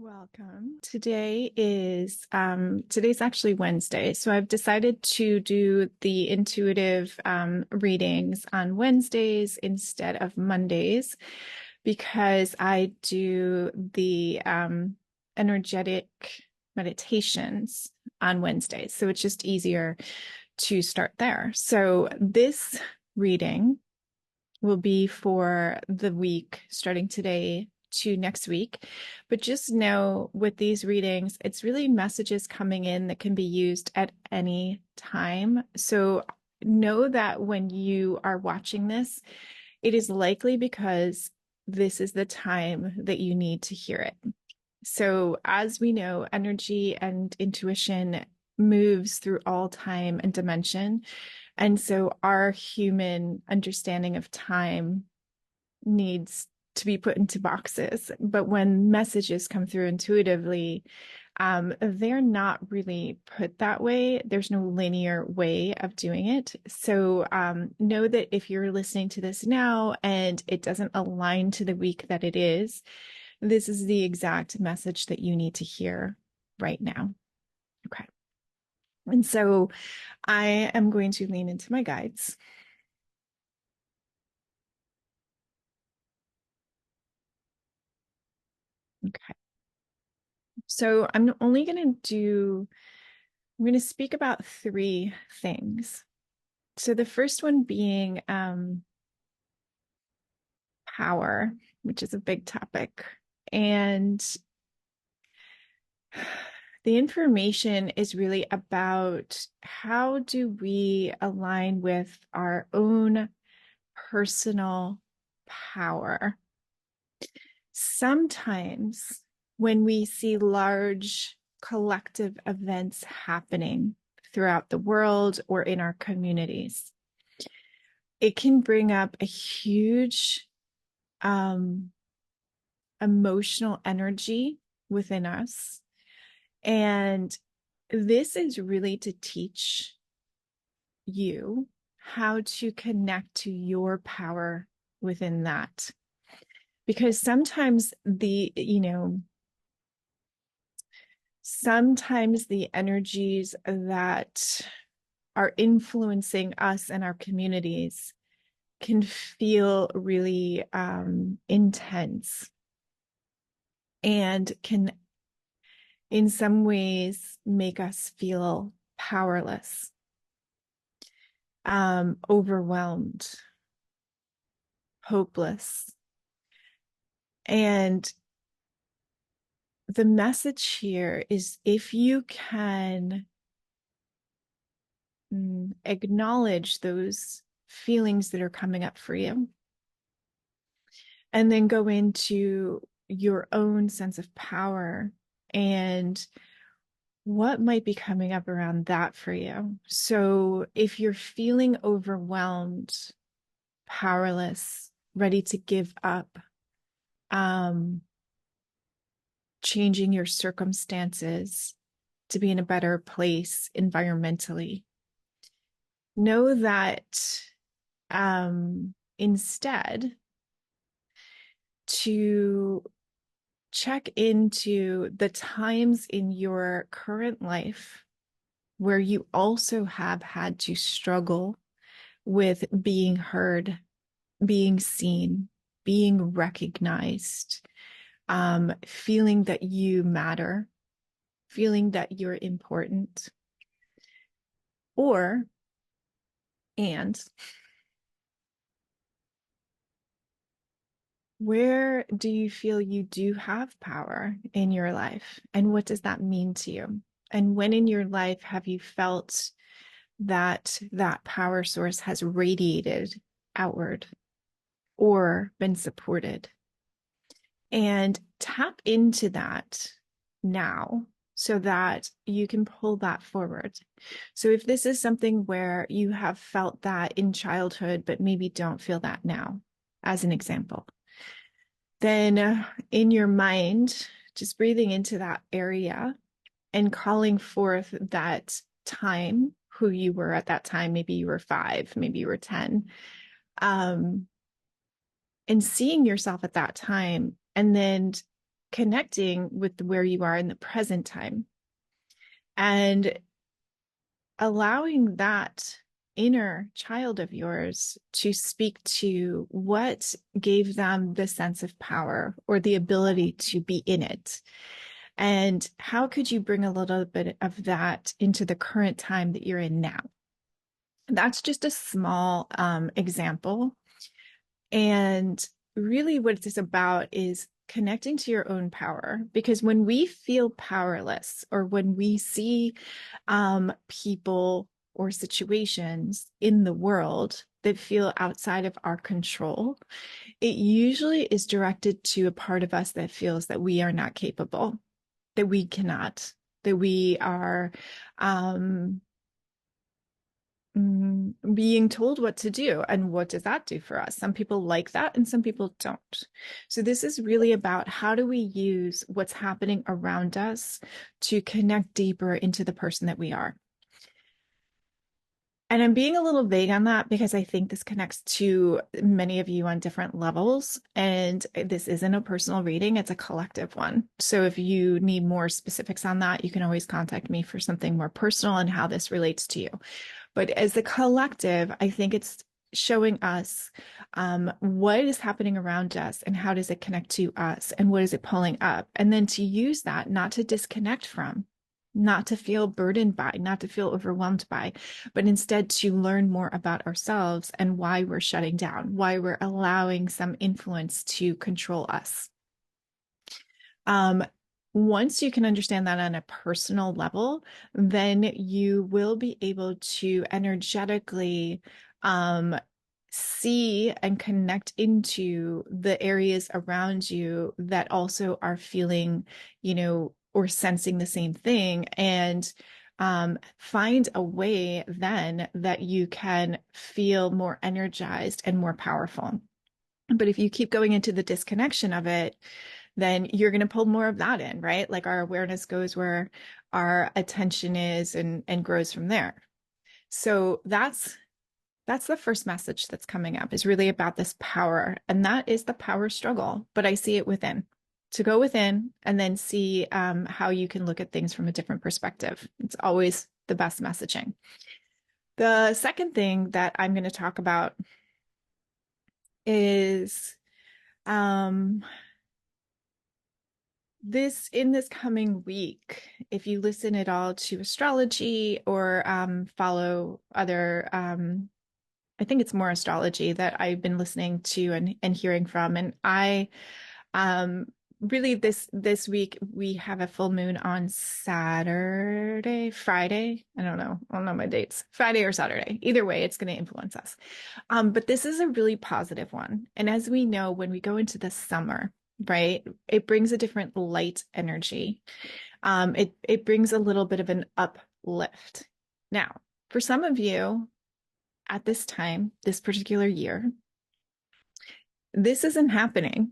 Welcome. Today's actually Wednesday. So I've decided to do the intuitive readings on Wednesdays instead of Mondays because I do the energetic meditations on Wednesdays. So it's just easier to start there. So this reading will be for the week starting today to next week. But just know with these readings, it's really messages coming in that can be used at any time. So know that when you are watching this, it is likely because this is the time that you need to hear it. So as we know, energy and intuition moves through all time and dimension. And so our human understanding of time needs to be put into boxes. But when messages come through intuitively, they're not really put that way. There's no linear way of doing it. So know that if you're listening to this now and it doesn't align to the week that it is, this is the exact message that you need to hear right now. Okay. And so I am going to lean into my guides. Okay. So I'm going to speak about three things. So the first one being power, which is a big topic. And the information is really about how do we align with our own personal power. Sometimes when we see large collective events happening throughout the world or in our communities, it can bring up a huge emotional energy within us. And this is really to teach you how to connect to your power within that. Because sometimes sometimes the energies that are influencing us and our communities can feel really intense and can, in some ways, make us feel powerless, overwhelmed, hopeless. And the message here is if you can acknowledge those feelings that are coming up for you, and then go into your own sense of power and what might be coming up around that for you. So if you're feeling overwhelmed, powerless, ready to give up, changing your circumstances to be in a better place environmentally, know that instead to check into the times in your current life where you also have had to struggle with being heard, being seen, being recognized, feeling that you matter, feeling that you're important, and where do you feel you do have power in your life? And what does that mean to you? And when in your life have you felt that that power source has radiated outward or been supported? And tap into that now so that you can pull that forward. So if this is something where you have felt that in childhood, but maybe don't feel that now, as an example, then in your mind, just breathing into that area and calling forth that time, who you were at that time. Maybe you were 5, maybe you were 10, and seeing yourself at that time, and then connecting with where you are in the present time and allowing that inner child of yours to speak to what gave them the sense of power or the ability to be in it. And how could you bring a little bit of that into the current time that you're in now? That's just a small example. And really, what it's about is connecting to your own power. Because when we feel powerless or when we see people or situations in the world that feel outside of our control, it usually is directed to a part of us that feels that we are not capable, that we cannot, that we are um, being told what to do. And what does that do for us? Some people like that and some people don't. So this is really about how do we use what's happening around us to connect deeper into the person that we are. And I'm being a little vague on that because I think this connects to many of you on different levels. And this isn't a personal reading, it's a collective one. So if you need more specifics on that, you can always contact me for something more personal and how this relates to you. But as the collective, I think it's showing us what is happening around us and how does it connect to us and what is it pulling up. And then to use that, not to disconnect from, not to feel burdened by, not to feel overwhelmed by, but instead to learn more about ourselves and why we're shutting down, why we're allowing some influence to control us. Um, Once you can understand that on a personal level, then you will be able to energetically see and connect into the areas around you that also are feeling, or sensing the same thing, and find a way then that you can feel more energized and more powerful. But if you keep going into the disconnection of it, then you're going to pull more of that in, right? Like our awareness goes where our attention is and grows from there. So that's the first message that's coming up, is really about this power. And that is the power struggle, but I see it within. To go within and then see how you can look at things from a different perspective. It's always the best messaging. The second thing that I'm going to talk about is um, this coming week, if you listen at all to astrology or follow other, I think it's more astrology that I've been listening to and hearing from. And I um, really this week we have a full moon on Saturday, Friday. I don't know my dates, Friday or Saturday. Either way, it's going to influence us. But this is a really positive one. And as we know, when we go into the summer, right, it brings a different light energy. It brings a little bit of an uplift. Now, for some of you at this time, this particular year, this isn't happening.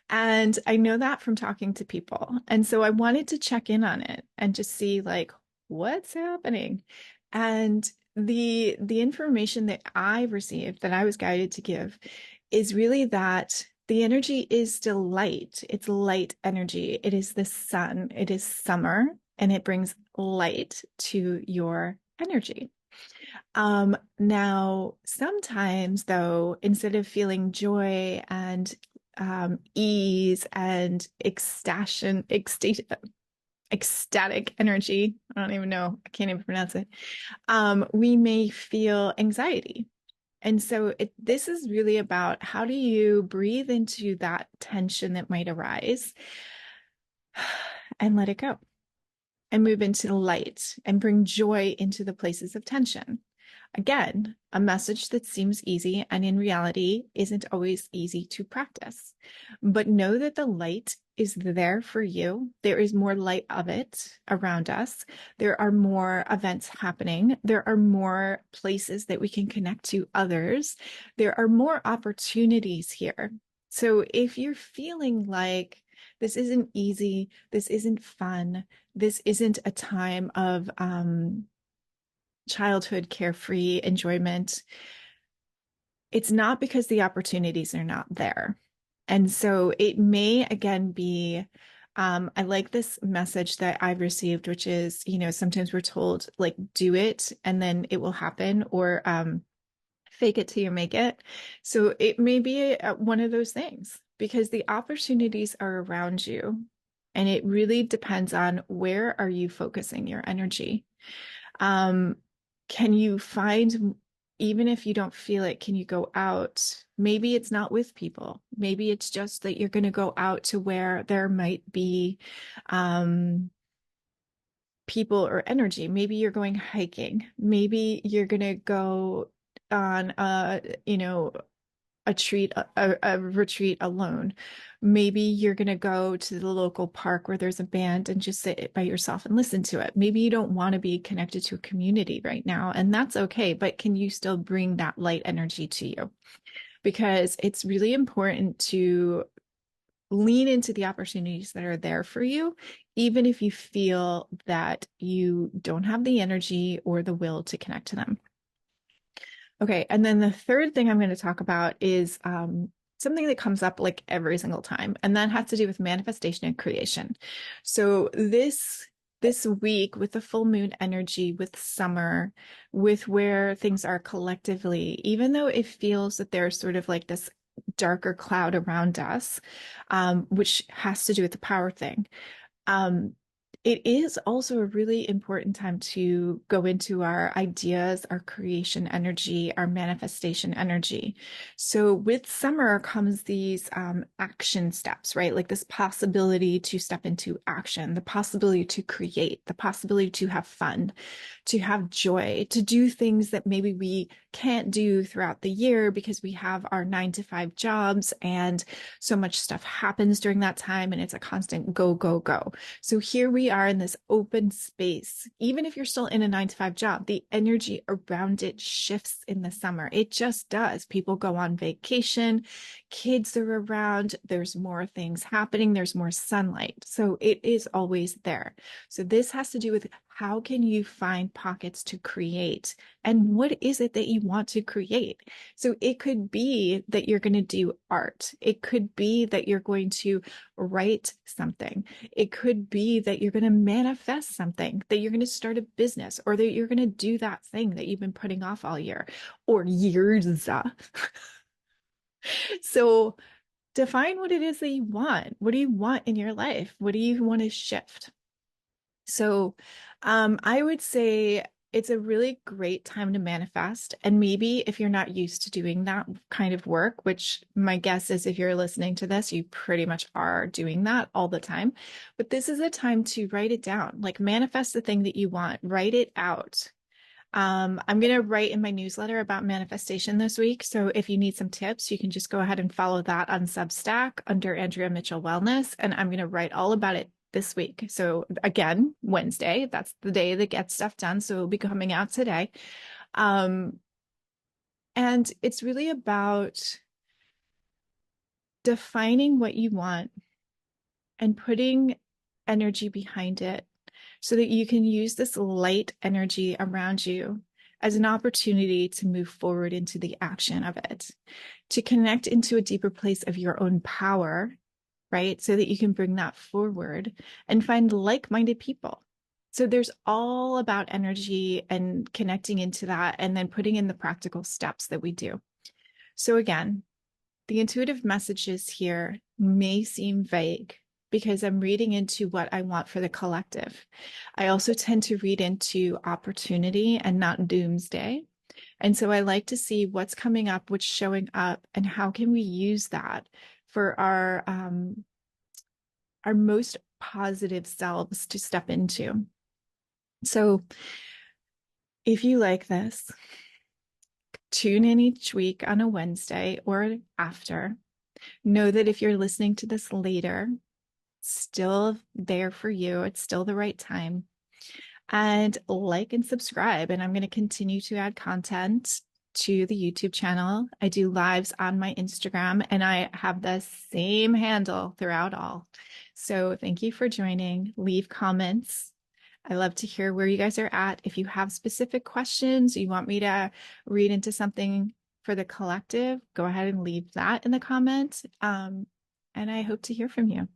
And I know that from talking to people. And so I wanted to check in on it and just see like what's happening. And the information that I received, that I was guided to give, is really that the energy is still light. It's light energy. It is the sun. It is summer, and it brings light to your energy. Now, sometimes though, instead of feeling joy and ease and ecstatic energy, I don't even know, I can't even pronounce it, we may feel anxiety. And so this is really about how do you breathe into that tension that might arise and let it go and move into the light and bring joy into the places of tension. Again, a message that seems easy and in reality isn't always easy to practice. But know that the light is there for you. There is more light of it around us. There are more events happening. There are more places that we can connect to others. There are more opportunities here. So if you're feeling like this isn't easy, this isn't fun, this isn't a time of childhood carefree enjoyment, it's not because the opportunities are not there. And so it may again be, I like this message that I've received, which is, sometimes we're told like do it and then it will happen, or fake it till you make it. So it may be one of those things because the opportunities are around you. And it really depends on where are you focusing your energy. Um, can you find, even if you don't feel it, can you go out? Maybe it's not with people. Maybe it's just that you're going to go out to where there might be um, people or energy. Maybe you're going hiking. Maybe you're going to go on a retreat alone. Maybe you're going to go to the local park where there's a band and just sit by yourself and listen to it. Maybe you don't want to be connected to a community right now, and that's okay, but can you still bring that light energy to you? Because it's really important to lean into the opportunities that are there for you, even if you feel that you don't have the energy or the will to connect to them. Okay, and then the third thing I'm going to talk about is something that comes up like every single time, and that has to do with manifestation and creation. So this week with the full moon energy, with summer, with where things are collectively, even though it feels that there's sort of like this darker cloud around us, which has to do with the power thing. Um, it is also a really important time to go into our ideas, our creation energy, our manifestation energy. So with summer comes these action steps, right? Like this possibility to step into action, the possibility to create, the possibility to have fun, to have joy, to do things that maybe we can't do throughout the year because we have our 9 to 5 jobs and so much stuff happens during that time and it's a constant go, go, go. So here we are in this open space. Even if you're still in a 9 to 5 job, the energy around it shifts in the summer. It just does. People go on vacation, kids are around, there's more things happening, there's more sunlight. So it is always there. So this has to do with how can you find pockets to create and what is it that you want to create? So it could be that you're going to do art. It could be that you're going to write something. It could be that you're going to manifest something, that you're going to start a business, or that you're going to do that thing that you've been putting off all year or years. So define what it is that you want. What do you want in your life? What do you want to shift? So, I would say it's a really great time to manifest. And maybe if you're not used to doing that kind of work, which my guess is if you're listening to this, you pretty much are doing that all the time. But this is a time to write it down, like manifest the thing that you want, write it out. I'm going to write in my newsletter about manifestation this week. So if you need some tips, you can just go ahead and follow that on Substack under Andrea Mitchell Wellness. And I'm going to write all about it this week. So again, Wednesday, that's the day that gets stuff done. So it'll be coming out today. Um, and it's really about defining what you want and putting energy behind it so that you can use this light energy around you as an opportunity to move forward into the action of it, to connect into a deeper place of your own power, right? So that you can bring that forward and find like-minded people. So there's all about energy and connecting into that and then putting in the practical steps that we do. So again, the intuitive messages here may seem vague because I'm reading into what I want for the collective. I also tend to read into opportunity and not doomsday. And so I like to see what's coming up, what's showing up, and how can we use that for our most positive selves to step into. So if you like this, tune in each week on a Wednesday or after. Know that if you're listening to this later, it's still there for you. It's still the right time. And like and subscribe. And I'm going to continue to add content to the YouTube channel. I do lives on my Instagram and I have the same handle throughout all. So thank you for joining. Leave comments. I love to hear where you guys are at. If you have specific questions, you want me to read into something for the collective, go ahead and leave that in the comments. and I hope to hear from you.